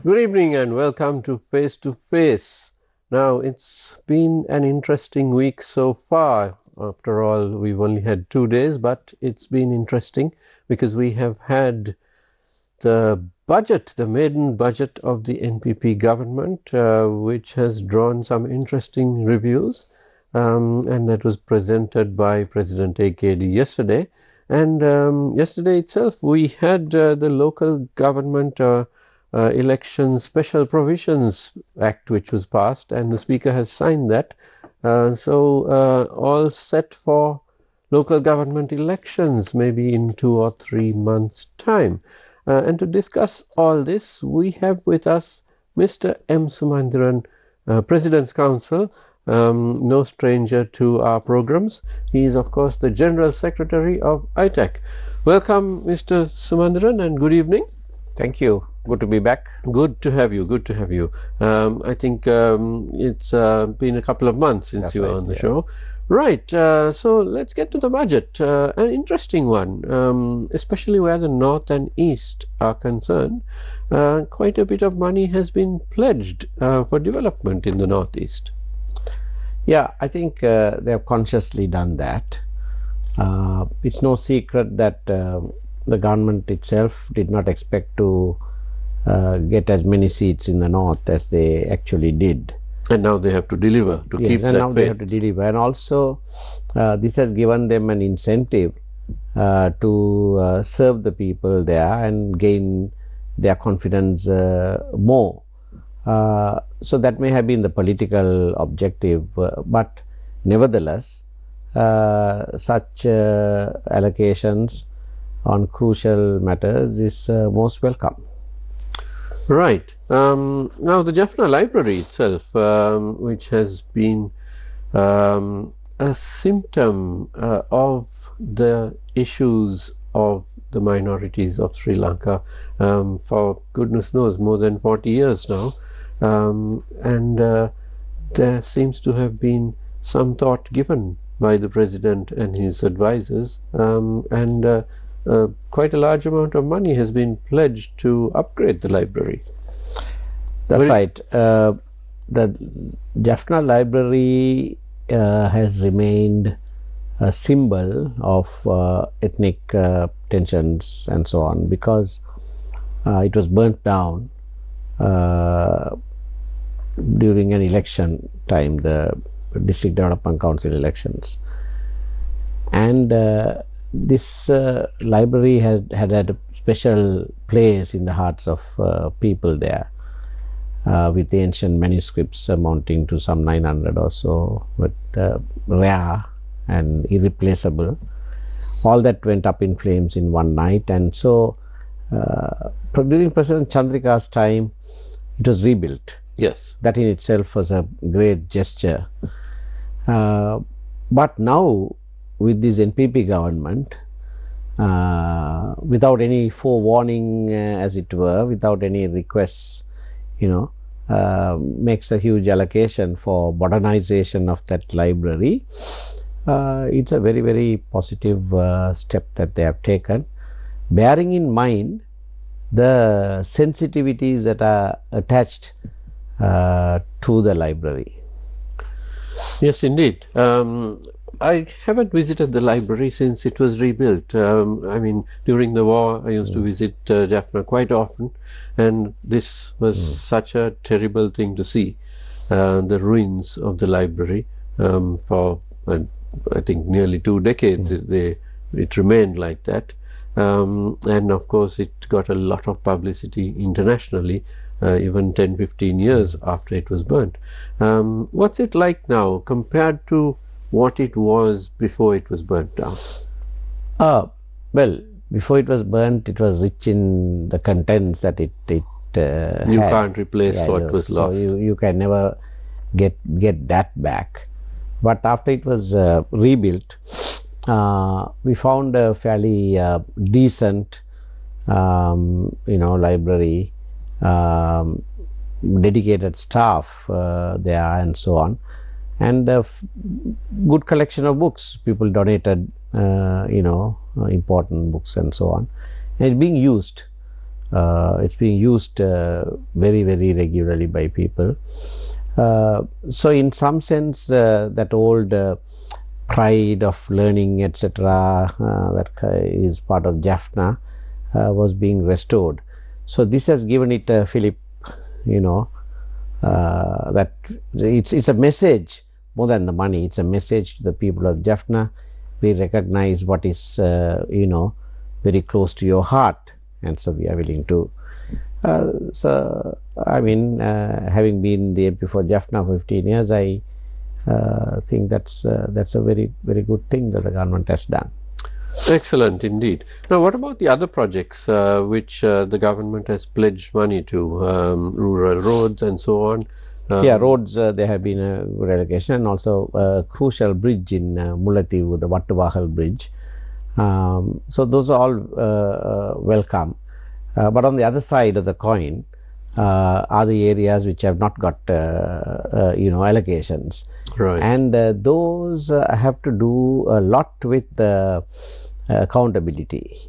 Good evening and welcome to Face to Face. Now, it's been an interesting week so far. After all, we've only had 2 days, but it's been interesting because we have had the budget, the maiden budget of the NPP government, which has drawn some interesting reviews, and that was presented by President AKD yesterday. And yesterday itself, we had the local government Election Special Provisions Act, which was passed, and the Speaker has signed that. So all set for local government elections, maybe in 2 or 3 months' time. And to discuss all this, we have with us Mr. M. Sumanthiran, President's Counsel, no stranger to our programs. He is, of course, the General Secretary of ITAC. Welcome, Mr. Sumanthiran, and good evening. Thank you. Good to be back. Good to have you. Good to have you. I think it's been a couple of months since you were on the show. Right. So let's get to the budget. An interesting one, especially where the North and East are concerned. Quite a bit of money has been pledged for development in the Northeast. Yeah, I think they have consciously done that. It's no secret that the government itself did not expect to get as many seats in the North as they actually did. And now they have to deliver to keep that and now faith. They have to deliver. And also, this has given them an incentive to serve the people there and gain their confidence more. So that may have been the political objective, but nevertheless, such allocations on crucial matters is most welcome. Right. Now the Jaffna Library itself, which has been a symptom of the issues of the minorities of Sri Lanka for goodness knows more than 40 years now, and there seems to have been some thought given by the President and his advisors, and quite a large amount of money has been pledged to upgrade the library. That's right. The Jaffna Library has remained a symbol of ethnic tensions and so on, because it was burnt down during an election time, the District Development Council elections. And this library had a special place in the hearts of people there, with ancient manuscripts amounting to some 900 or so, but rare and irreplaceable. All that went up in flames in one night, and so during President Chandrika's time, it was rebuilt. Yes. That in itself was a great gesture. But now, with this NPP government, without any forewarning, as it were, without any requests, makes a huge allocation for modernization of that library. It's a very, very positive step that they have taken, bearing in mind the sensitivities that are attached to the library. Yes, indeed. I haven't visited the library since it was rebuilt. I mean, during the war, I used to visit Jaffna quite often, and this was such a terrible thing to see, the ruins of the library. For I think nearly 2 decades, it remained like that. And of course, it got a lot of publicity internationally, even 10-15 years after it was burnt. What's it like now compared to what it was before it was burnt down? Well, before it was burnt, it was rich in the contents that it you had. Can't replace what was lost. So you can never get that back. But after it was rebuilt, we found a fairly decent, library, dedicated staff there, and so on, and a good collection of books. People donated, important books and so on, and it's being used It's being used very, very regularly by people. So in some sense, that old pride of learning, etc., that is part of Jaffna, was being restored. So this has given it a fillip, that it's a message more than the money. It's a message to the people of Jaffna. We recognize what is very close to your heart, and so we are willing to. So I mean, having been the MP for Jaffna for 15 years, I think that's a very, very good thing that the government has done. Excellent indeed. Now, what about the other projects which the government has pledged money to, rural roads and so on? Yeah, roads, there have been a good allocation, and also a crucial bridge in Mullaitivu, the Vattuvahal bridge. So those are all welcome. But on the other side of the coin are the areas which have not got allocations. Right. And those have to do a lot with accountability.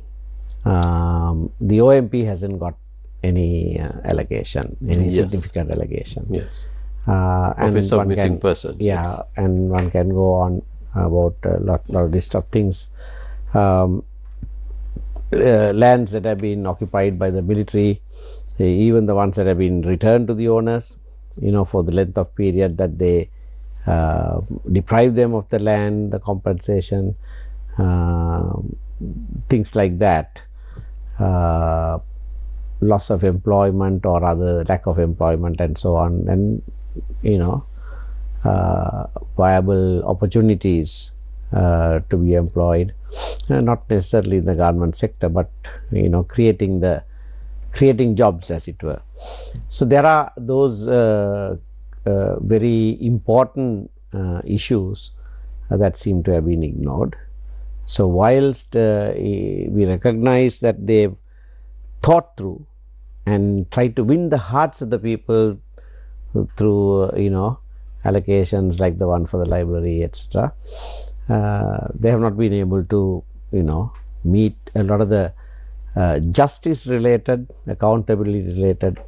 The OMP hasn't got any allocation, any significant allocation. Yes. And Office of Missing Persons. Yeah, yes. And one can go on about a lot of list of things. Lands that have been occupied by the military, even the ones that have been returned to the owners, for the length of period that they deprive them of the land, the compensation, things like that, loss of employment or other lack of employment and so on, and viable opportunities to be employed, not necessarily in the government sector, but creating jobs, as it were. So there are those very important issues that seem to have been ignored. So whilst we recognize that they've thought through and tried to win the hearts of the people through allocations like the one for the library, etc., they have not been able to meet a lot of the justice related, accountability related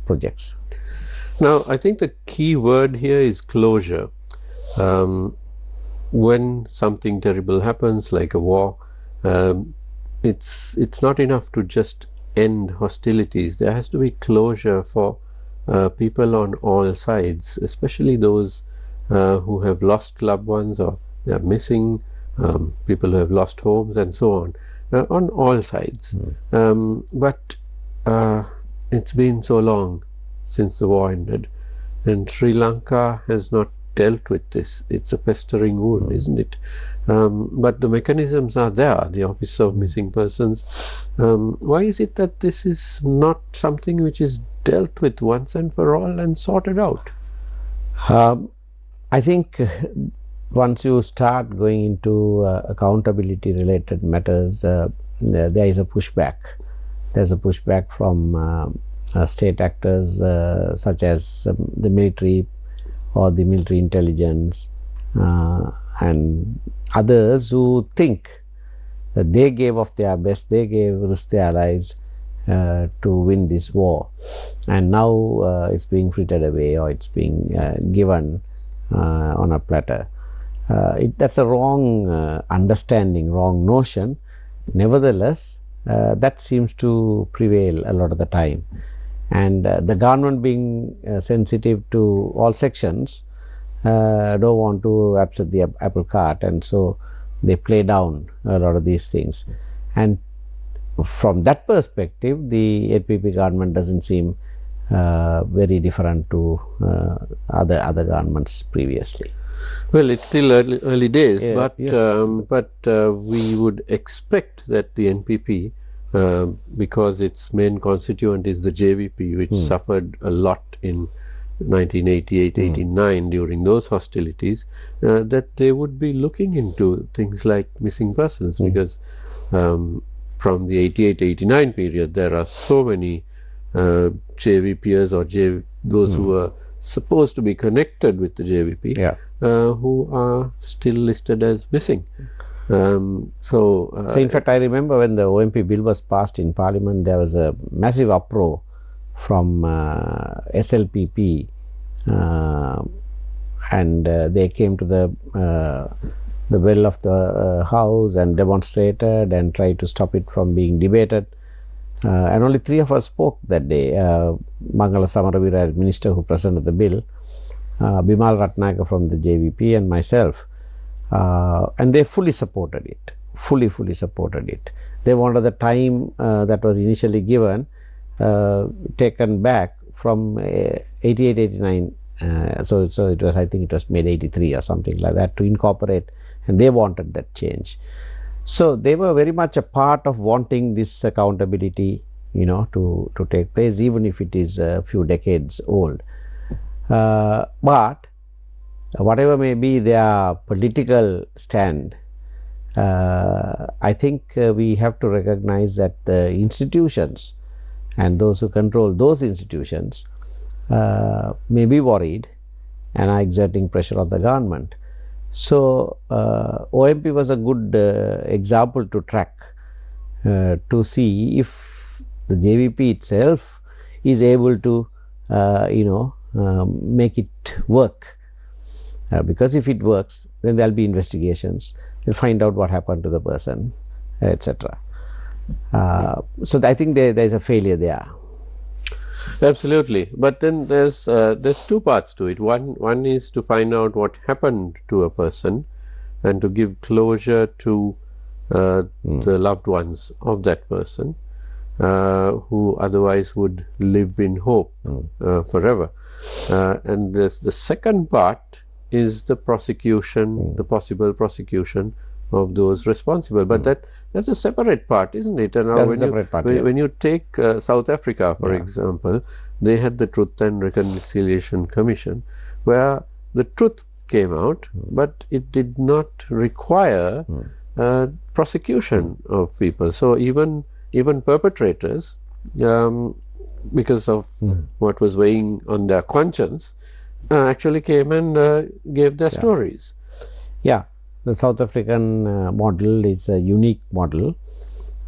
projects. Now, I think the key word here is closure. When something terrible happens, like a war, it's not enough to just end hostilities. There has to be closure for people on all sides, especially those who have lost loved ones or they are missing, people who have lost homes and so on all sides. But it's been so long since the war ended, and Sri Lanka has not dealt with this. It's a festering wound, isn't it? But the mechanisms are there, the Office of Missing Persons. Why is it that this is not something which is dealt with once and for all and sorted out? I think once you start going into accountability related matters, there is a pushback. There's a pushback from state actors such as the military or the military intelligence and others who think that they gave of their best, they risked their lives to win this war, and now it's being frittered away, or it's being given on a platter. That's a wrong understanding, wrong notion. Nevertheless, that seems to prevail a lot of the time, and the government, being sensitive to all sections, don't want to upset the apple cart, and so they play down a lot of these things. And from that perspective, the NPP government doesn't seem very different to other governments previously. Well, it's still early days, Yeah, but yes. We would expect that the NPP, because its main constituent is the JVP, which suffered a lot in 1988-89 during those hostilities, that they would be looking into things like missing persons, because from the 88-89 period, there are so many JVPers or those who are supposed to be connected with the JVP, Yeah. who are still listed as missing. So in fact, I remember when the OMP bill was passed in Parliament, there was a massive uproar from SLPP, and they came to the well of the House and demonstrated and tried to stop it from being debated. And only 3 of us spoke that day. Mangala Samaravira, as minister who presented the bill, Bimal Ratnayaka from the JVP, and myself. And they fully supported it, fully supported it. They wanted the time that was initially given taken back from 88, 89. So it was, I think it was made 83 or something like that, to incorporate, and they wanted that change. So they were very much a part of wanting this accountability, to take place, even if it is a few decades old. But whatever may be their political stand, I think we have to recognize that the institutions and those who control those institutions may be worried and are exerting pressure on the government. So OMP was a good example to track, to see if the JVP itself is able to make it work. Because if it works, then there will be investigations, they'll find out what happened to the person, etc. So I think there is a failure there. Absolutely, but then there's 2 parts to it. One is to find out what happened to a person and to give closure to the loved ones of that person, who otherwise would live in hope forever. And the second part is the prosecution, the possible prosecution of those responsible. But that's a separate part, isn't it? And that's a separate part. When you take South Africa, for example, they had the Truth and Reconciliation Commission, where the truth came out, but it did not require prosecution of people. So even perpetrators, because of what was weighing on their conscience, actually came and gave their stories. Yeah, the South African model is a unique model.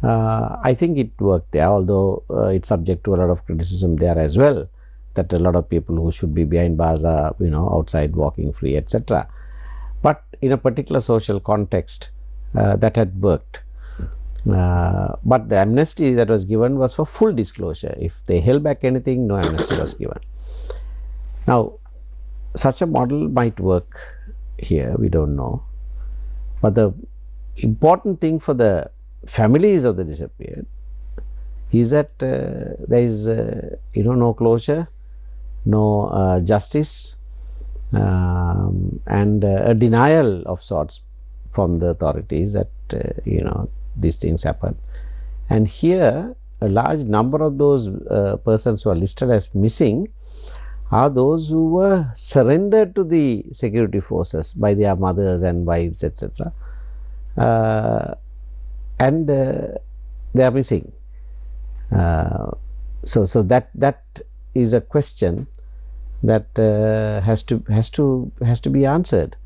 I think it worked there, although it's subject to a lot of criticism there as well, that a lot of people who should be behind bars are outside walking free, etc. But in a particular social context, that had worked. But the amnesty that was given was for full disclosure. If they held back anything, no amnesty was given. Now, such a model might work here, we don't know. But the important thing for the families of the disappeared is that there is no closure, no justice, and a denial of sorts from the authorities that these things happen. And here a large number of those persons who are listed as missing are those who were surrendered to the security forces by their mothers and wives, etc. And they are missing. So that is a question that has to be answered.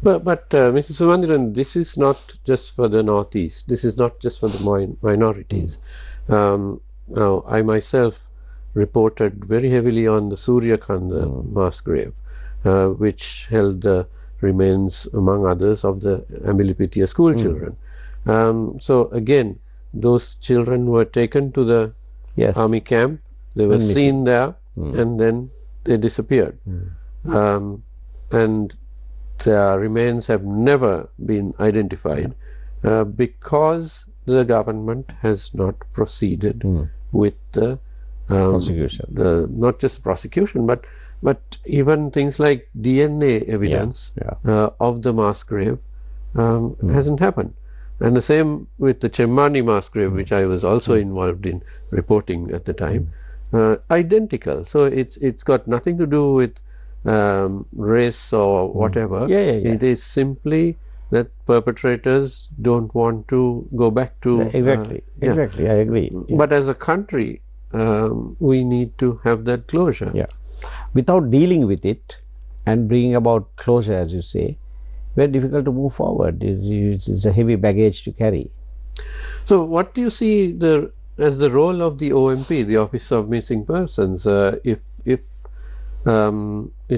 But Mr. Sumanthiran, this is not just for the Northeast. This is not just for the minorities. Now, I myself reported very heavily on the Suryakanda mass grave, which held the remains, among others, of the Ambilipitiya school children. So again, those children were taken to the army camp. They were seen there, and then they disappeared. And their remains have never been identified because the government has not proceeded with the prosecution. Not just prosecution, but even things like DNA evidence of the mass grave hasn't happened. And the same with the Chemmani mass grave, which I was also involved in reporting at the time. Identical. So it's got nothing to do with race or whatever. It is simply that perpetrators don't want to go back to exactly. I agree. But as a country, we need to have that closure. Without dealing with it and bringing about closure, as you say, very difficult to move forward. It's a heavy baggage to carry. So what do you see as the role of the OMP, the Office of Missing Persons, if it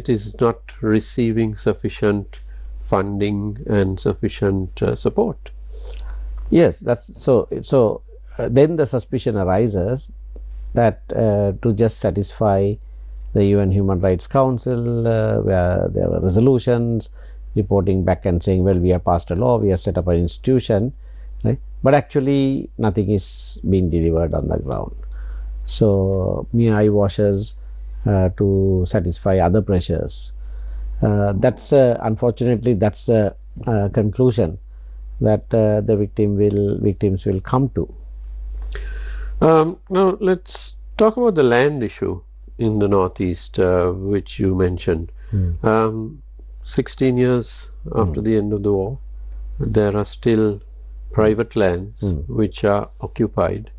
is not receiving sufficient funding and sufficient support? Yes, that's so. Then the suspicion arises that to just satisfy the UN Human Rights Council, where there were resolutions reporting back and saying, well, we have passed a law, we have set up an institution, right? But actually nothing is being delivered on the ground. So mere eye washes to satisfy other pressures. That's unfortunately that's a conclusion that the victims will come to. Now let's talk about the land issue in the Northeast, which you mentioned. 16 years after the end of the war, there are still private lands which are occupied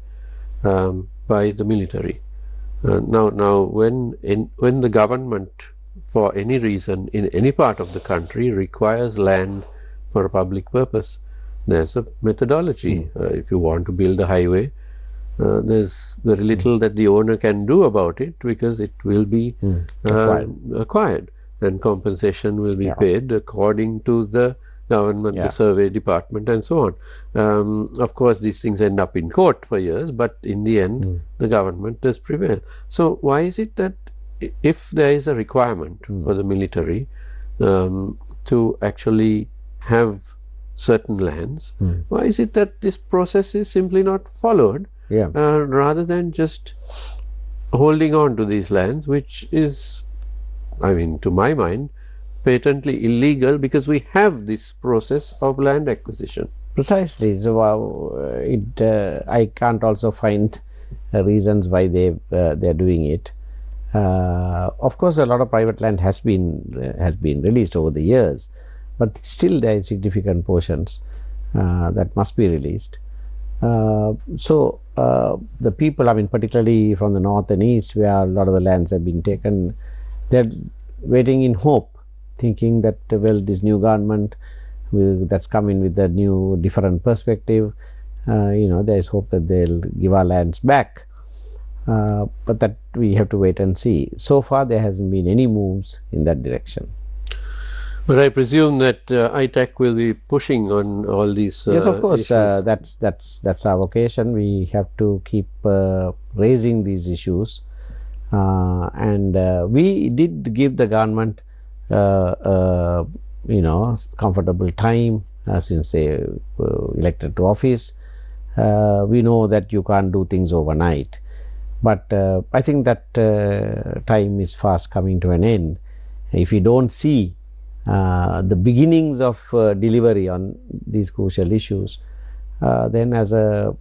by the military. Now, when the government, for any reason, in any part of the country, requires land for a public purpose, there's a methodology. If you want to build a highway, there's very little that the owner can do about it, because it will be acquired, and compensation will be paid according to the government, the survey department, and so on. Of course, these things end up in court for years, but in the end, the government does prevail. So why is it that if there is a requirement for the military to actually have certain lands, why is it that this process is simply not followed, rather than just holding on to these lands, which is, I mean, to my mind, patently illegal, because we have this process of land acquisition? Precisely. So I can't also find reasons why they're doing it. Of course, a lot of private land has been released over the years, but still there are significant portions that must be released. So the people, I mean, particularly from the north and east, where a lot of the lands have been taken, they're waiting in hope, thinking that, well, this new government that's come in with a new, different perspective, there is hope that they'll give our lands back. But that we have to wait and see. So far, there hasn't been any moves in that direction. But I presume that ITAC will be pushing on all these yes, of course. issues. That's our vocation. We have to keep raising these issues, and we did give the government comfortable time since they were elected to office. We know that you can't do things overnight, but I think that time is fast coming to an end. If you don't see the beginnings of delivery on these crucial issues, then as a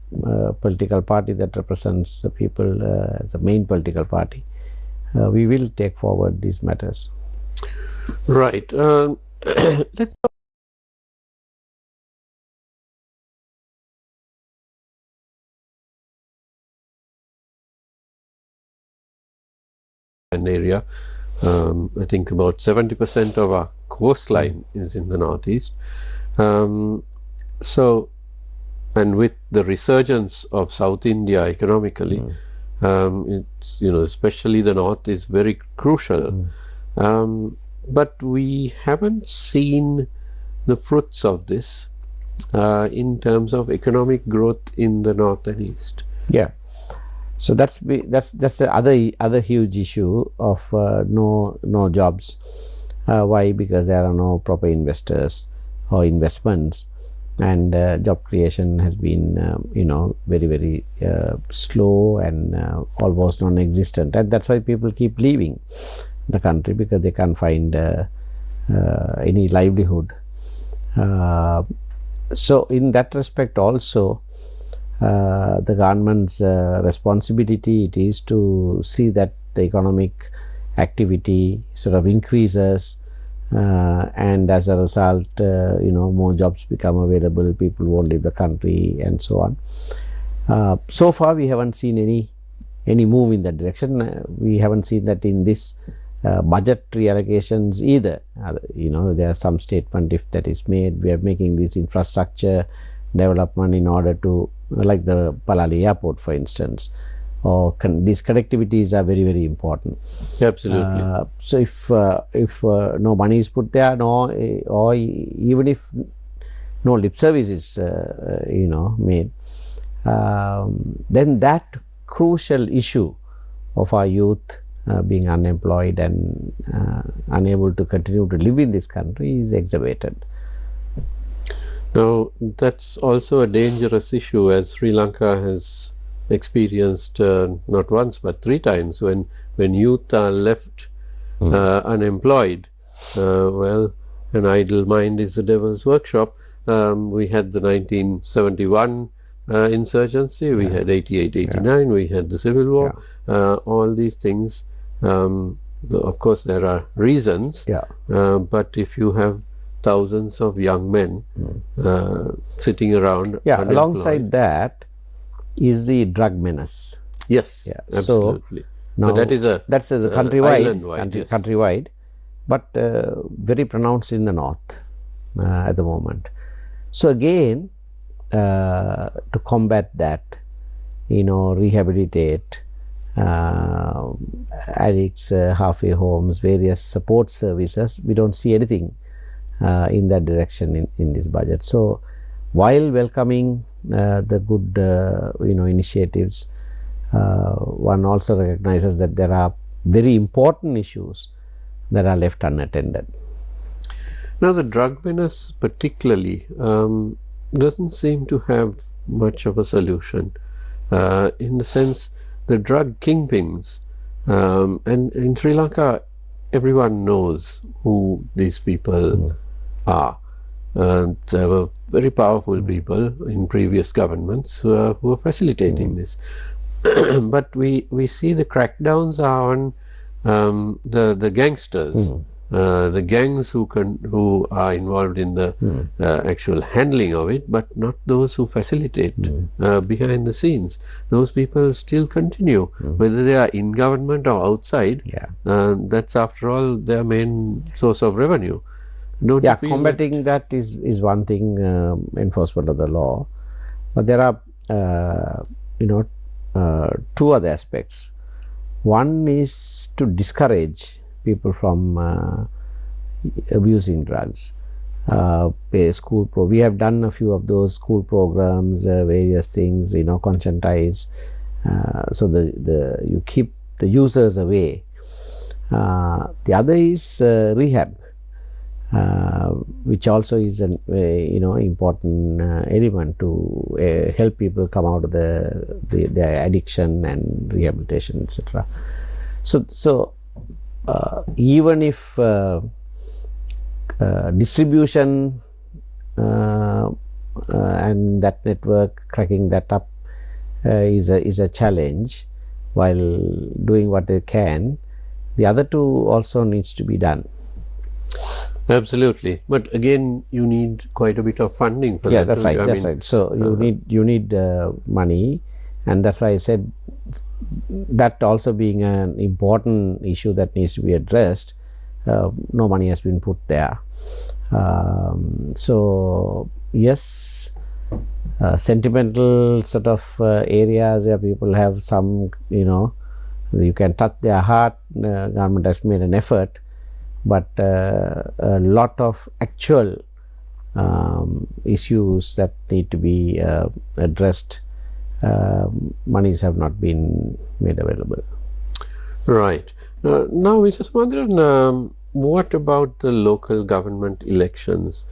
political party that represents the people, as a main political party, we will take forward these matters. Right. Let's talk an area. I think about 70% of our coastline is in the Northeast. So, and with the resurgence of South India economically, it's, especially the North is very crucial. But we haven't seen the fruits of this in terms of economic growth in the North and East. Yeah. So that's the other huge issue of no jobs. Why? Because there are no proper investors or investments, and job creation has been very, very slow and almost non-existent, and that's why people keep leaving the country, because they can't find any livelihood. So in that respect also, the government's responsibility it is to see that the economic activity sort of increases, and as a result, more jobs become available, people won't leave the country, and so on. So far, we haven't seen any move in that direction. We haven't seen that in this budgetary allocations either. There are some statement if that is made, we are making this infrastructure development in order to, like the Palali airport for instance, or these connectivities are very, very important. Absolutely. So if no money is put there, or even if no lip service is made, then that crucial issue of our youth being unemployed and unable to continue to live in this country is exacerbated. Now, that's also a dangerous issue, as Sri Lanka has experienced not once but 3 times when youth are left unemployed. Well, an idle mind is the devil's workshop. We had the 1971 insurgency, we had 88, 89, we had the civil war, all these things. Of course, there are reasons, but if you have thousands of young men sitting around unemployed. Alongside that is the drug menace. Yes, absolutely. So now that's a countrywide, countrywide, but very pronounced in the north at the moment. So again, to combat that, rehabilitate addicts, halfway homes, various support services, we don't see anything in that direction in this budget. So while welcoming the good initiatives, one also recognizes that there are very important issues that are left unattended. Now, the drug menace particularly doesn't seem to have much of a solution, in the sense the drug kingpins, and in Sri Lanka everyone knows who these people are. There were very powerful people in previous governments who were facilitating this. But we see the crackdowns are on the gangsters, the gangs who are involved in the actual handling of it, but not those who facilitate behind the scenes. Those people still continue, whether they are in government or outside. That's after all their main source of revenue. Don't you feel combating that is one thing, enforcement of the law, but there are two other aspects. One is to discourage people from abusing drugs. We have done a few of those school programs, various things, conscientize, so you keep the users away. The other is rehab, which also is an important element to help people come out of their addiction and rehabilitation, etc. So even if distribution and that network, cracking that up is a challenge, while doing what they can, the other two also needs to be done. Absolutely, but again, you need quite a bit of funding for that. That's right. So you need money, and that's why I said that also being an important issue that needs to be addressed. No money has been put there. So yes, sentimental sort of areas where people have some, you can touch their heart. Government has made an effort, but a lot of actual issues that need to be addressed, monies have not been made available. Right. Now, Mr. Sumanthiran, what about the local government elections?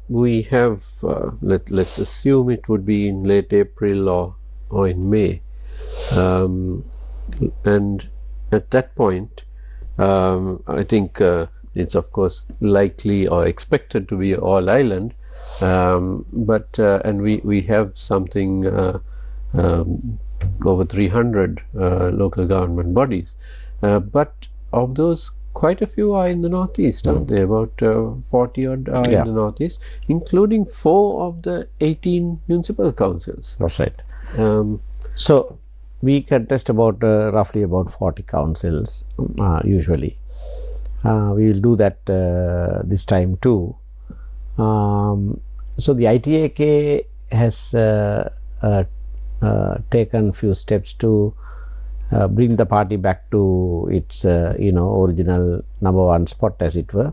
We have, let's assume it would be in late April or in May, and at that point, I think it's of course likely or expected to be all island, but and we have something over 300 local government bodies, but of those, quite a few are in the northeast, aren't they? About 40 odd are in the northeast, including 4 of the 18 municipal councils. That's right. So we contest about roughly about 40 councils usually. We will do that this time too. So the ITAK has taken few steps to bring the party back to its original number one spot, as it were.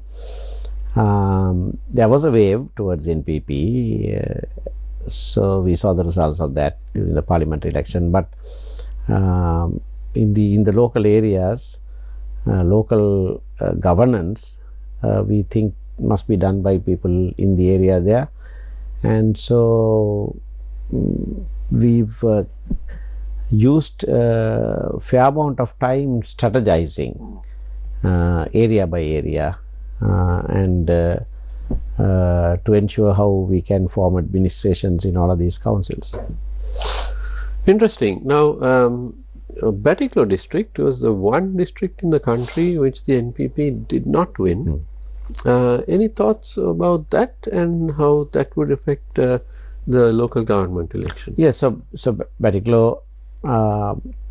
There was a wave towards NPP, so we saw the results of that during the parliamentary election. But in the local areas, local governance, we think must be done by people in the area there, and so we've used fair amount of time strategizing area by area and to ensure how we can form administrations in all of these councils. Interesting. Now, Batiklo district was the one district in the country which the NPP did not win. Any thoughts about that and how that would affect the local government election? Yes, so Batiklo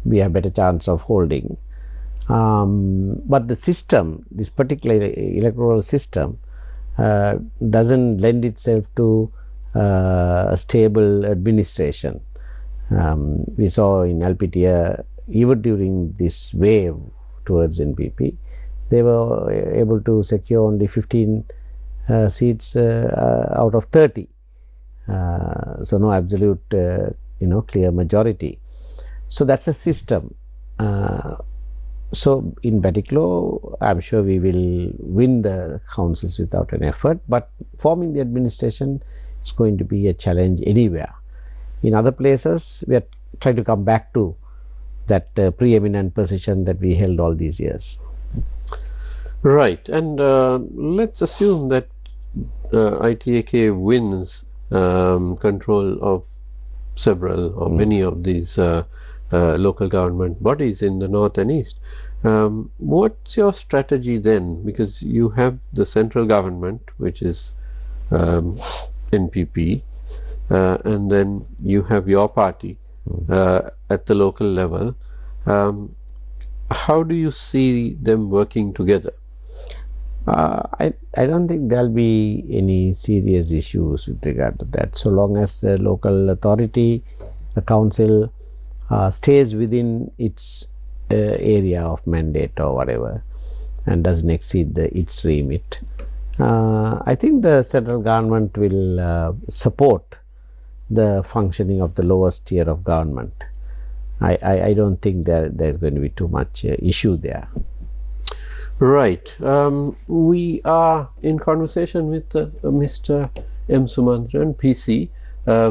we have better chance of holding, but the system, this particular electoral system, doesn't lend itself to a stable administration. We saw in Alpitia, even during this wave towards NPP, they were able to secure only 15 seats out of 30. So no absolute clear majority. So that's a system. So in Batiklo, I'm sure we will win the councils without an effort, but forming the administration is going to be a challenge anywhere. In other places, we are trying to come back to that preeminent position that we held all these years. Right, and let's assume that ITAK wins control of several or many of these local government bodies in the north and east. What's your strategy then? Because you have the central government, which is NPP, and then you have your party at the local level. How do you see them working together? I don't think there'll be any serious issues with regard to that, so long as the local authority, the council, stays within its area of mandate or whatever and doesn't exceed its remit. I think the central government will support the functioning of the lowest tier of government. I don't think there's going to be too much issue there. Right. We are in conversation with Mr. M. Sumanthiran, PC.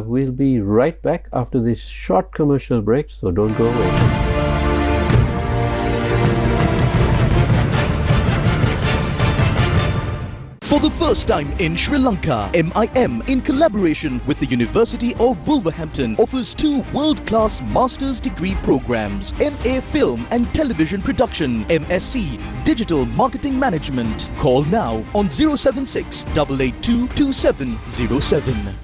We'll be right back after this short commercial break, so don't go away. For the first time in Sri Lanka, MIM, in collaboration with the University of Wolverhampton, offers 2 world-class master's degree programs: MA Film and Television Production, MSc Digital Marketing Management. Call now on 076 882 2707.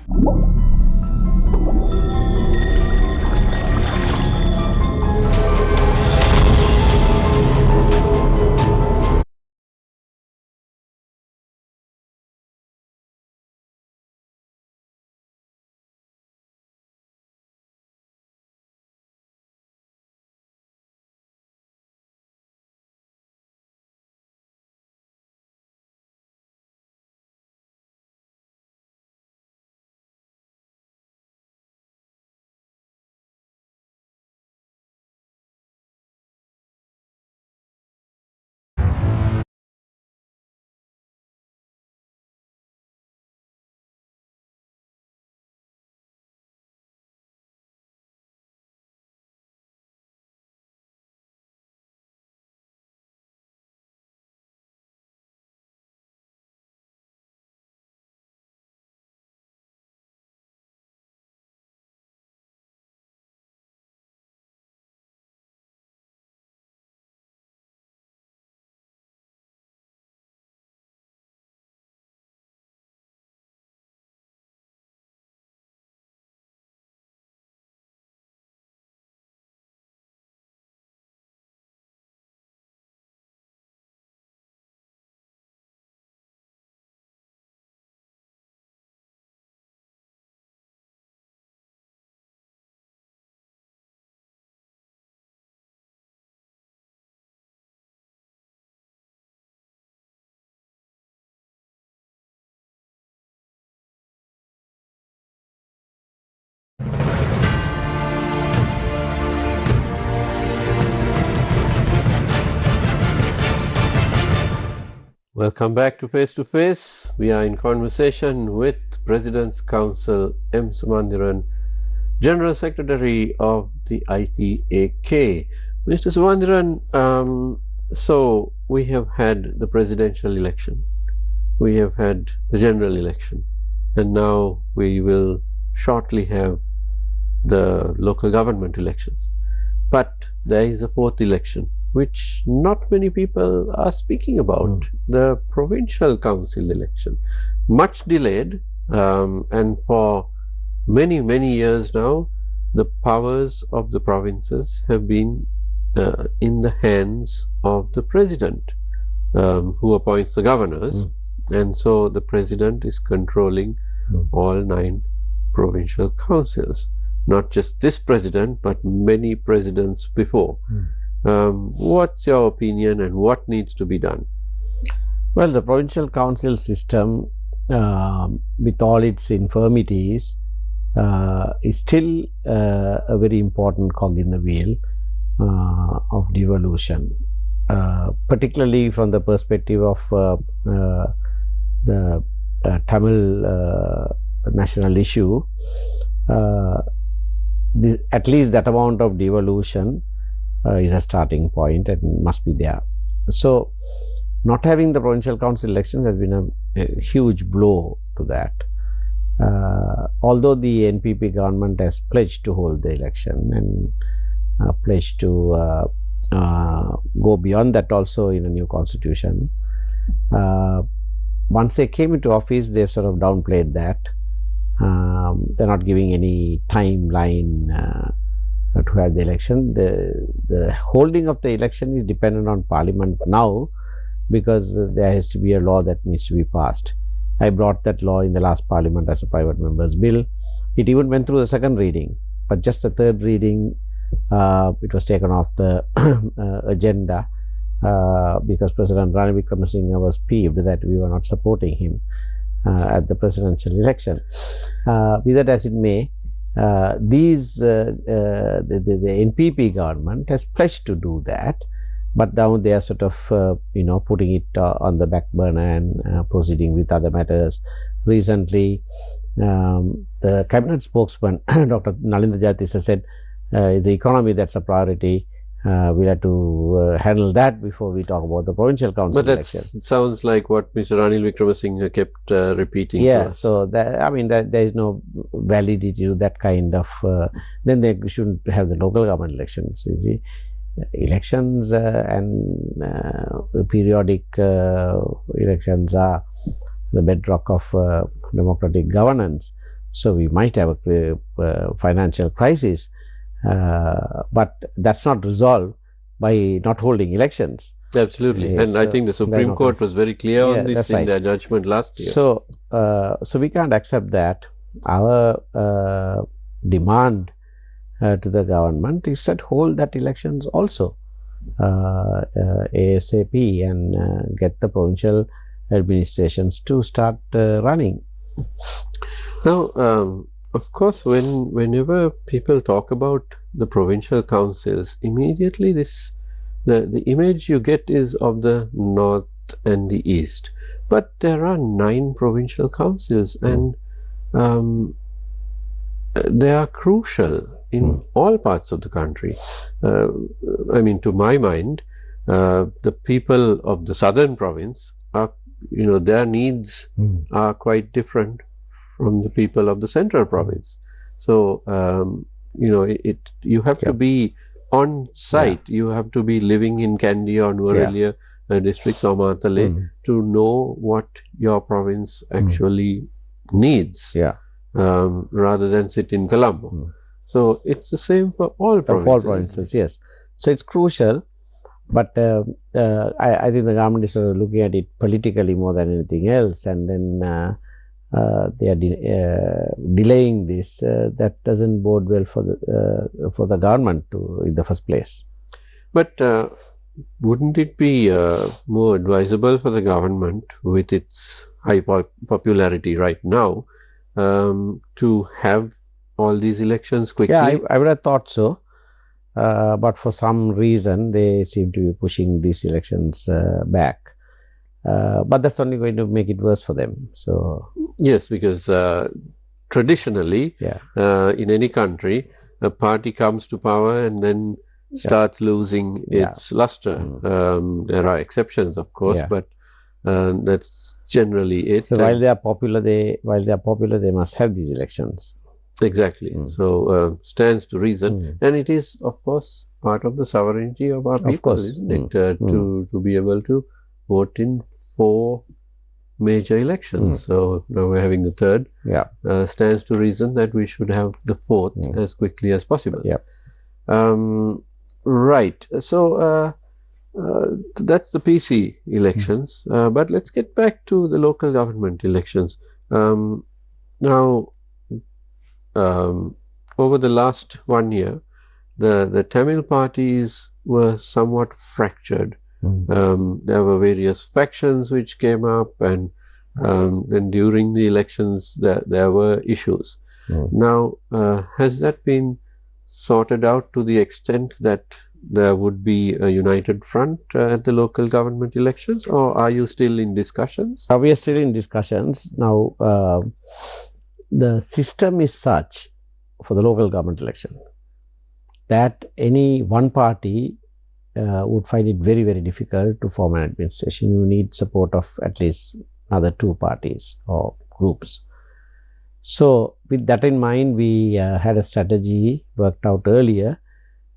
Welcome back to Face to Face. We are in conversation with President's Council M. Sumanthiran, General Secretary of the ITAK. Mr. Sumanthiran, so we have had the presidential election, we have had the general election, and now we will shortly have the local government elections. But there is a fourth election, which not many people are speaking about, the Provincial Council election. Much delayed, and for many, many years now, the powers of the provinces have been in the hands of the president, who appoints the governors. And so the president is controlling all 9 provincial councils. Not just this president, but many presidents before. What's your opinion and what needs to be done? Well, the provincial council system, with all its infirmities, is still a very important cog in the wheel of devolution, particularly from the perspective of the Tamil national issue. At least that amount of devolution is a starting point and must be there. So, not having the provincial council elections has been a huge blow to that. Although the NPP government has pledged to hold the election and pledged to go beyond that also in a new constitution, once they came into office, they've sort of downplayed that. They're not giving any timeline to have the election. The holding of the election is dependent on Parliament now, because there has to be a law that needs to be passed. I brought that law in the last Parliament as a private member's bill. It even went through the second reading, but just the third reading, it was taken off the agenda because President Ranil Wickremesinghe was peeved that we were not supporting him at the presidential election. Be that as it may, the NPP government has pledged to do that, but now they are sort of putting it on the back burner and proceeding with other matters. Recently, the cabinet spokesman Dr. Nalindra Jayatissa said it's the economy that's a priority. We have to handle that before we talk about the provincial council election. But that sounds like what Mr. Ranil Wickremesinghe kept repeating. Yeah, so that, I mean, there is no validity to that kind of. Then they shouldn't have the local government elections. You see, elections and periodic elections are the bedrock of democratic governance. So we might have a financial crisis. But that's not resolved by not holding elections. Absolutely, yes, and I think the Supreme Court was very clear on this in their judgment last year. So, so we can't accept that. Our demand to the government is that hold that elections also ASAP and get the provincial administrations to start running. Now, of course, whenever people talk about the provincial councils, immediately the image you get is of the north and the east. But there are 9 provincial councils, and they are crucial in all parts of the country. I mean, to my mind, the people of the southern province are, their needs are quite different from the people of the central province. So, you have to be on site, you have to be living in Kandy or Nuwara districts or Matale to know what your province actually needs, rather than sit in Colombo. So, it's the same for all provinces. All provinces, yes. So, it's crucial, but I think the government is looking at it politically more than anything else, and then they are delaying this. That doesn't bode well for the government in the first place. But wouldn't it be more advisable for the government, with its high popularity right now, to have all these elections quickly? Yeah, I would have thought so. But for some reason, they seem to be pushing these elections back. but that's only going to make it worse for them. So yes, because traditionally, in any country, a party comes to power and then starts losing its luster. There are exceptions, of course, but that's generally it. So while they are popular, they must have these elections. Exactly. So stands to reason, and it is, of course, part of the sovereignty of our people, isn't it, to be able to vote in 4 major elections. So now we're having the 3rd. Stands to reason that we should have the 4th as quickly as possible. Right. So that's the PC elections. But let's get back to the local government elections. Now, over the last 1 year, the Tamil parties were somewhat fractured. There were various factions which came up, and then during the elections there were issues. Now, has that been sorted out to the extent that there would be a united front at the local government elections, or are you still in discussions? We are still in discussions. Now, the system is such for the local government election that any one party would find it very, very difficult to form an administration. You need support of at least another 2 parties or groups. So with that in mind, we had a strategy worked out earlier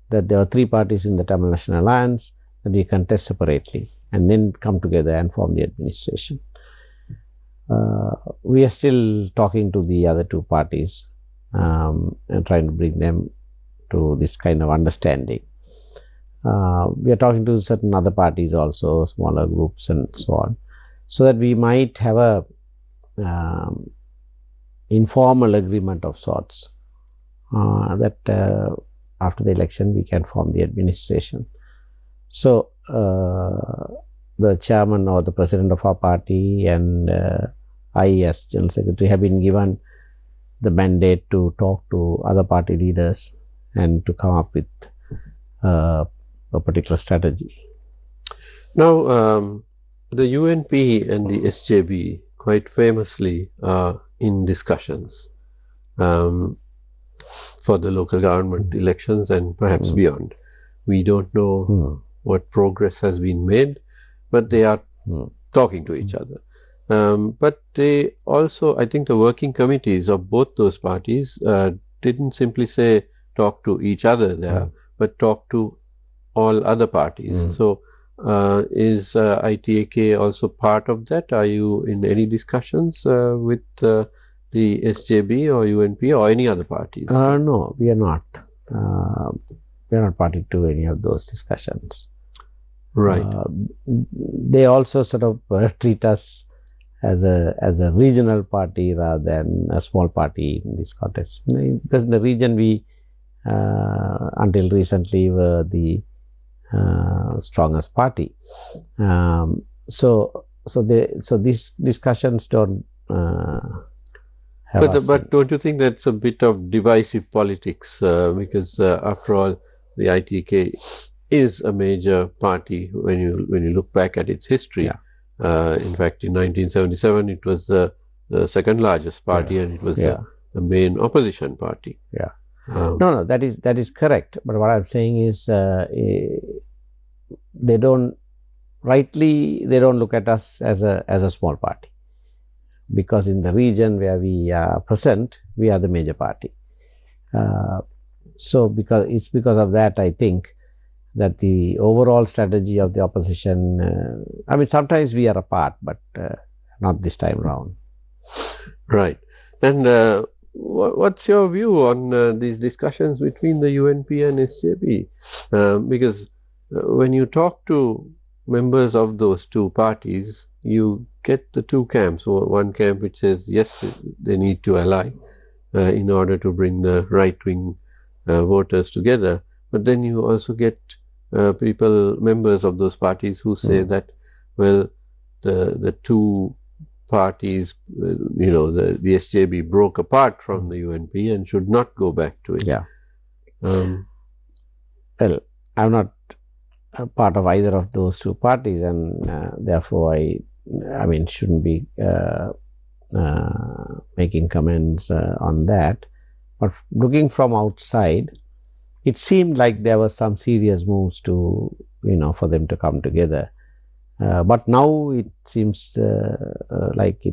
that there are 3 parties in the Tamil National Alliance that we contest separately and then come together and form the administration. We are still talking to the other 2 parties and trying to bring them to this kind of understanding. We are talking to certain other parties also, smaller groups and so on, so that we might have a informal agreement of sorts that after the election we can form the administration. So the chairman or the president of our party and I as general secretary have been given the mandate to talk to other party leaders and to come up with a particular strategy. Now, the UNP and the SJB quite famously are in discussions for the local government elections and perhaps beyond. We don't know what progress has been made, but they are talking to each other. But they also, I think the working committees of both those parties didn't simply say talk to each other there, but talk to all other parties. So is ITAK also part of that? Are you in any discussions with the SJB or UNP or any other parties? No, we are not. We are not party to any of those discussions. Right. They also sort of treat us as a regional party rather than a small party in this context. Because in the region we until recently were the strongest party. So these discussions don't have but don't you think that's a bit of divisive politics? Because after all, the ITK is a major party when you look back at its history. In fact, in 1977, it was the second largest party, and it was the main opposition party. No, that is correct. But what I'm saying is, they don't look at us as a small party, because in the region where we are present, we are the major party. So because of that, I think that the overall strategy of the opposition, I mean, sometimes we are apart, but not this time around. Right. And what's your view on these discussions between the UNP and SJB? Because when you talk to members of those 2 parties, you get the 2 camps. One camp which says, yes, they need to ally in order to bring the right-wing voters together. But then you also get members of those parties who say that, well, the 2 parties, the SJB broke apart from the UNP and should not go back to it. Well, I'm not a part of either of those 2 parties, and therefore I shouldn't be making comments on that. But looking from outside, it seemed like there were some serious moves to, for them to come together. But now it seems like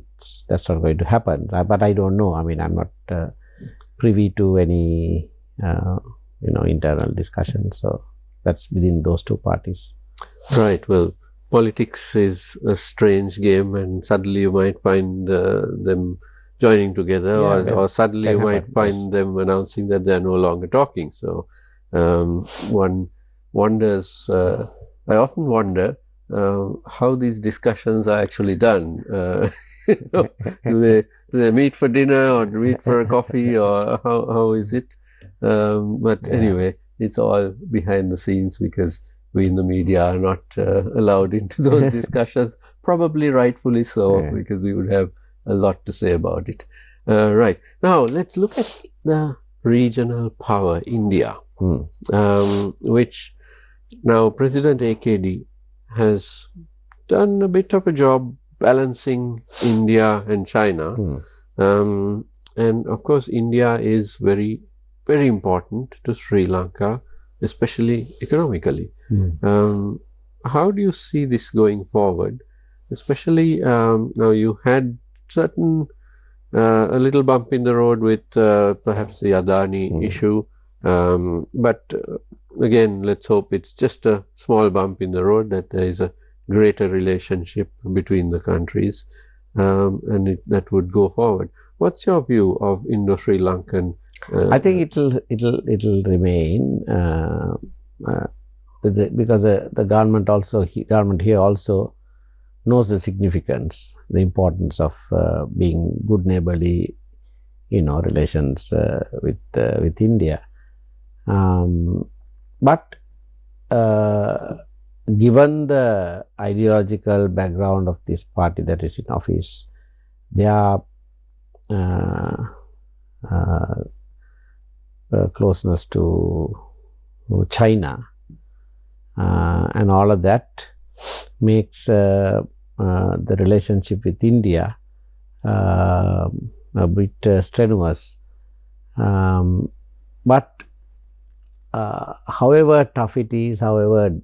that's not going to happen. But I don't know. I'm not privy to any, internal discussion. So that's within those two parties. Right. Well, politics is a strange game, and suddenly you might find them joining together, or suddenly you might find them announcing that they're no longer talking. So one wonders, I often wonder how these discussions are actually done. Do they meet for dinner or meet for a coffee, or how is it? But anyway, it's all behind the scenes because we in the media are not allowed into those discussions, probably rightfully so, because we would have a lot to say about it. Right. Now, let's look at the regional power, India, which now President AKD has done a bit of a job balancing India and China. And of course, India is very, very important to Sri Lanka, especially economically. How do you see this going forward? Especially now you had certain a little bump in the road with perhaps the Adani issue, but again, let's hope it's just a small bump in the road, that there is a greater relationship between the countries, and that would go forward. What's your view of Indo-Sri Lankan? I think it'll remain because the government here also knows the significance, the importance of being good neighborly, relations with India. But given the ideological background of this party that is in office, their closeness to China and all of that makes the relationship with India a bit strenuous. But however tough it is, however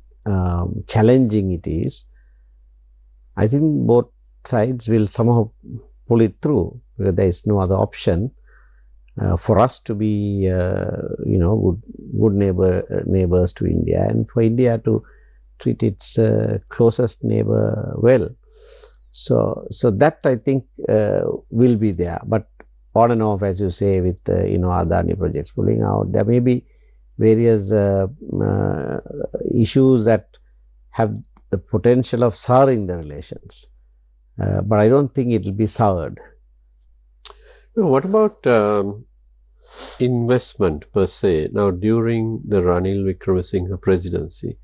challenging it is, I think both sides will somehow pull it through, because there is no other option for us to be good neighbors to India, and for India to treat its closest neighbor well. So that I think will be there. But on and off, as you say, with Adani projects pulling out, there may be various issues that have the potential of souring the relations, but I don't think it will be soured. No, what about investment per se? Now, during the Ranil Wickremesinghe presidency,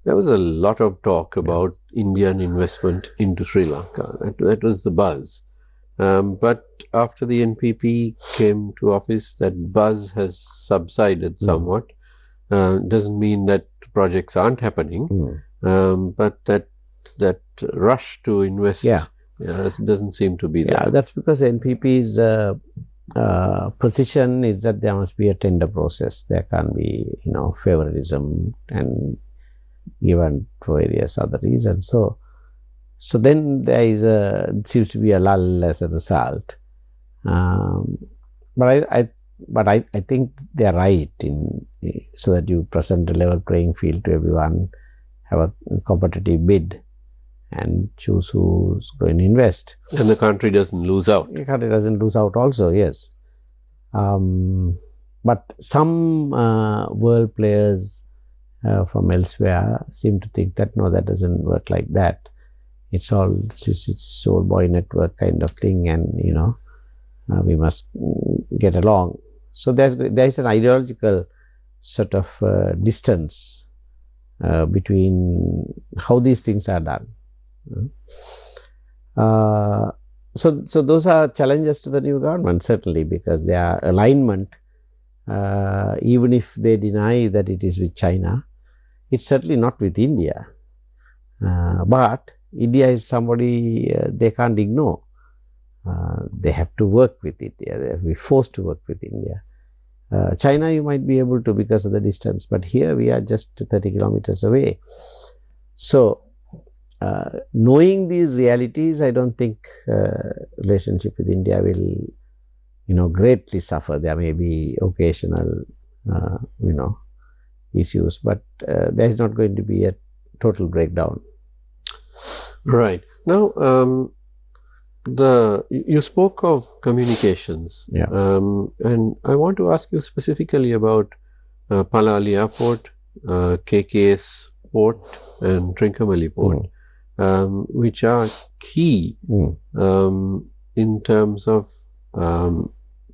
there was a lot of talk about Indian investment into Sri Lanka. That was the buzz. But after the NPP came to office, that buzz has subsided somewhat. Doesn't mean that projects aren't happening, but that rush to invest doesn't seem to be there. Yeah, that's because NPP's position is that there must be a tender process. There can't be, favoritism and given for various other reasons. So then there seems to be a lull as a result. But I think they are right so that you present a level playing field to everyone, have a competitive bid, and choose who's going to invest. And the country doesn't lose out. The country doesn't lose out also, yes. But some world players from elsewhere seem to think that no, that doesn't work like that. It's all old boy network kind of thing, and we must get along. So there is an ideological sort of distance between how these things are done. So those are challenges to the new government, certainly, because their alignment, even if they deny that it is with China, it's certainly not with India. But India is somebody they can't ignore. They have to work with India. They have to be forced to work with India. China, you might be able to because of the distance, but here we are just 30 kilometers away. So, knowing these realities, I don't think relationship with India will, greatly suffer. There may be occasional, issues, but there is not going to be a total breakdown. Right. Now, you spoke of communications, Yeah. and I want to ask you specifically about Palali Airport, KKS Port, and Trincomalee Port, which are key in terms of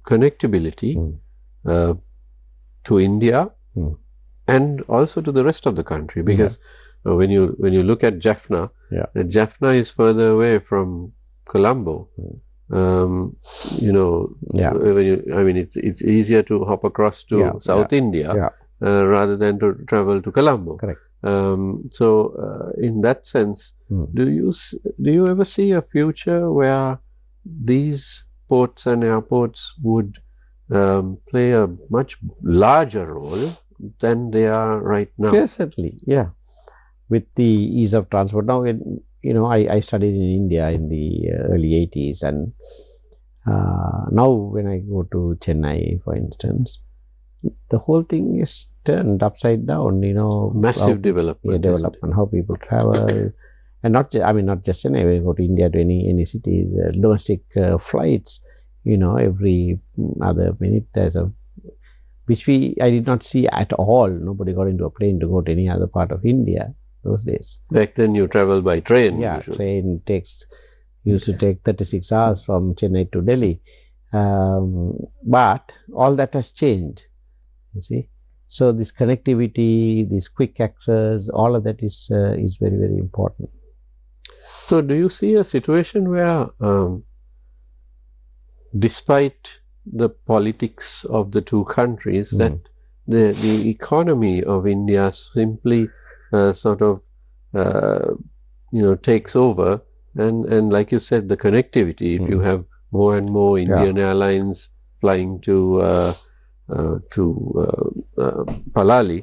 connectivity to India and also to the rest of the country, because when you look at Jaffna, Jaffna is further away from Colombo. When it's easier to hop across to South India rather than to travel to Colombo. Correct. So in that sense, do you ever see a future where these ports and airports would play a much larger role than they are right now? Yes, certainly. Yeah. With the ease of transport now, I studied in India in the early 80s, and now when I go to Chennai, for instance, the whole thing is turned upside down. Massive development. Development, how people travel, and not just Chennai. When you go to India, to any city, domestic flights, every other minute there's which I did not see at all. Nobody got into a plane to go to any other part of India those days. Back then you travel by train. Yeah, usually. Train used to take 36 hours from Chennai to Delhi. But all that has changed, you see. So this connectivity, this quick access, all of that is very, very important. So do you see a situation where despite the politics of the two countries, that the economy of India simply takes over, and like you said, the connectivity, if you have more and more Indian airlines flying to Palali,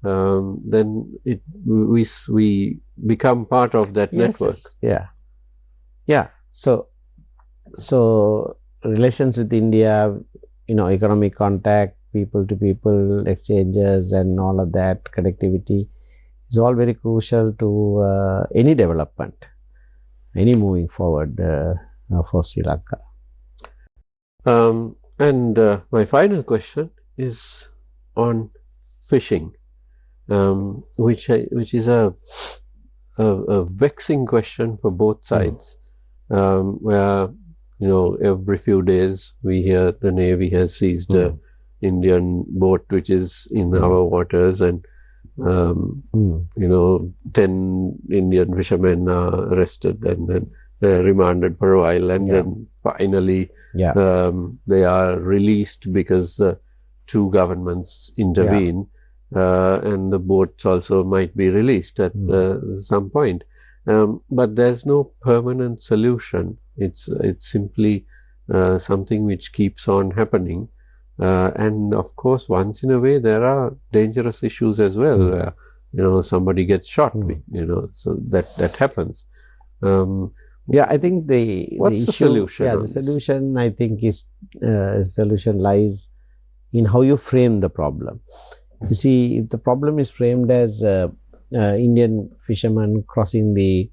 then we become part of that network. Yes. So relations with India, economic contact, people to people exchanges, and all of that connectivity is all very crucial to any development, any moving forward for Sri Lanka. And my final question is on fishing, which is a vexing question for both sides, where every few days we hear the Navy has seized an Indian boat which is in our waters, and 10 Indian fishermen are arrested and then remanded for a while, and then finally they are released because the two governments intervene, and the boats also might be released at some point. But there's no permanent solution. It's simply something which keeps on happening. And of course, once in a way, there are dangerous issues as well, where, somebody gets shot, so that happens. I think what's the solution? The solution, I think, solution lies in how you frame the problem. You see, if the problem is framed as Indian fishermen crossing the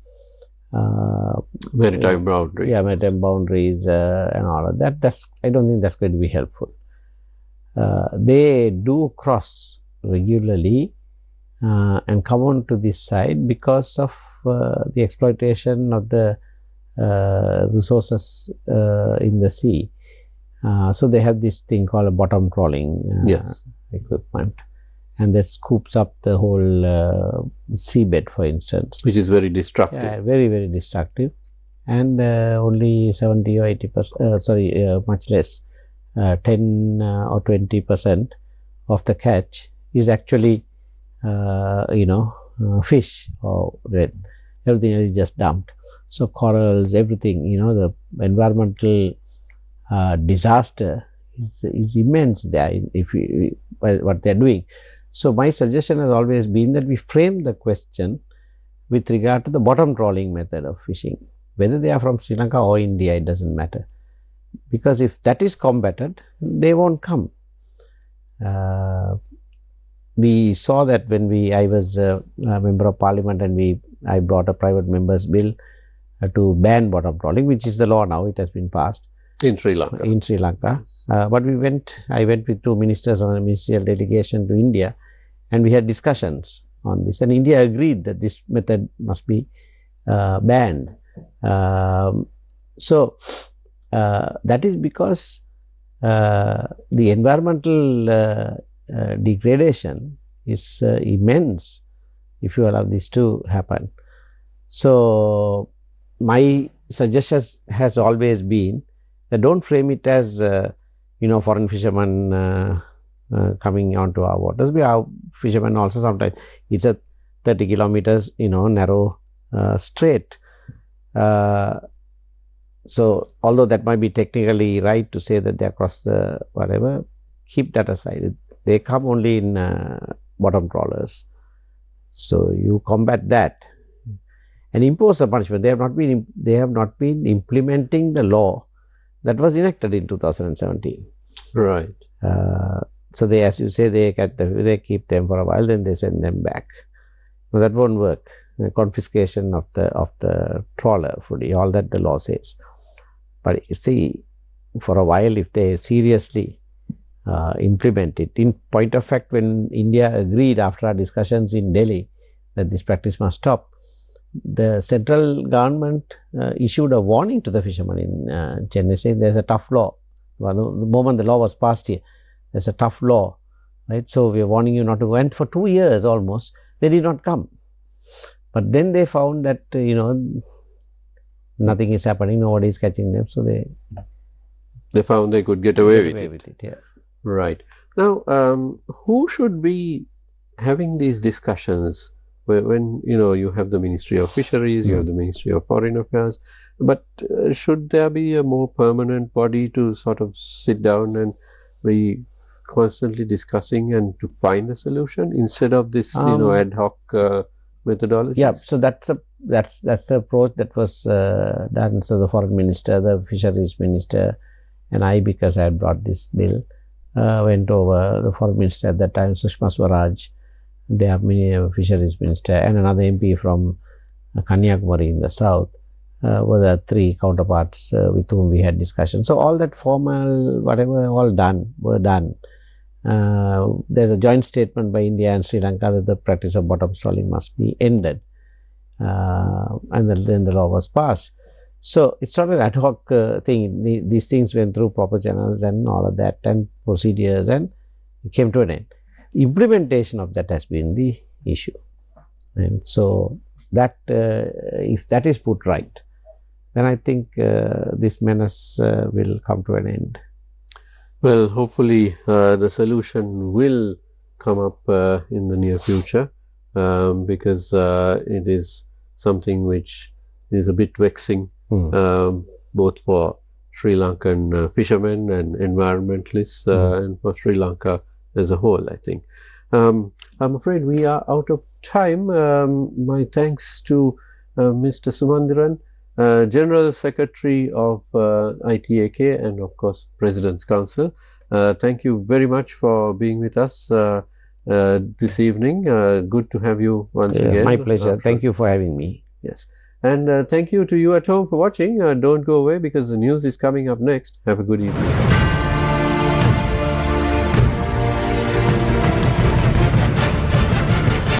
maritime boundary, maritime boundaries and all of that, I don't think that's going to be helpful. They do cross regularly and come on to this side because of the exploitation of the resources in the sea. So they have this thing called a bottom trawling equipment, and that scoops up the whole seabed, for instance, which is very destructive. Very, very destructive, and only 70 or 80%, much less, 10 or 20% of the catch is actually fish or red. everything is just dumped. So corals, everything, the environmental disaster is immense there what they are doing. So my suggestion has always been that we frame the question with regard to the bottom trawling method of fishing, whether they are from Sri Lanka or India, it doesn't matter, because if that is combated, they won't come. We saw that when I was a member of parliament, and I brought a private member's bill to ban bottom trawling, which is the law now. It has been passed in Sri Lanka. But I went with 2 ministers on a ministerial delegation to India, and we had discussions on this, and India agreed that this method must be banned. So that is because the environmental degradation is immense if you allow this to happen. So my suggestion has always been that don't frame it as foreign fishermen coming onto our waters. Our fishermen also sometimes, it's a 30 kilometers narrow strait. So although that might be technically right to say that they across the whatever, keep that aside. They come only in bottom trawlers. So you combat that and impose a punishment. They have not been implementing the law that was enacted in 2017. Right. So they, as you say, they keep them for a while, then they send them back. No, that won't work. The confiscation of the trawler fully, all that the law says. But you see, for a while, if they seriously implement it, in point of fact, when India agreed after our discussions in Delhi that this practice must stop, the central government issued a warning to the fishermen in Chennai, saying there's a tough law. Well, the moment the law was passed here, there's a tough law, right? So we are warning you not to go. And for 2 years almost, they did not come. But then they found that nothing is happening, nobody is catching them, so they found they could get away with it. Yeah. Right. Now, who should be having these discussions when you have the Ministry of Fisheries, you have the Ministry of Foreign Affairs, but should there be a more permanent body to sort of sit down and be constantly discussing and to find a solution instead of this ad hoc methodology? Yeah, so that's the approach that was done. So the Foreign Minister, the Fisheries Minister, and I, because I had brought this bill, went over. The Foreign Minister at that time, Sushma Swaraj, they have many Fisheries Minister, and another MP from Kanyakumari in the south, were the 3 counterparts with whom we had discussions. So all that formal whatever were done. There's a joint statement by India and Sri Lanka that the practice of bottom trawling must be ended, and then the law was passed. So it's not an ad hoc thing. These things went through proper channels and all of that and procedures, and it came to an end. Implementation of that has been the issue, and so that if that is put right, then I think this menace will come to an end. Well, hopefully the solution will come up in the near future, because it is something which is a bit vexing, both for Sri Lankan fishermen and environmentalists and for Sri Lanka as a whole, I think. I'm afraid we are out of time. My thanks to Mr. Sumanthiran, General Secretary of ITAK and of course President's Council. Thank you very much for being with us this evening. Good to have you once again. My pleasure. Thank you for having me. Yes. And thank you to you at home for watching. Don't go away because the news is coming up next. Have a good evening.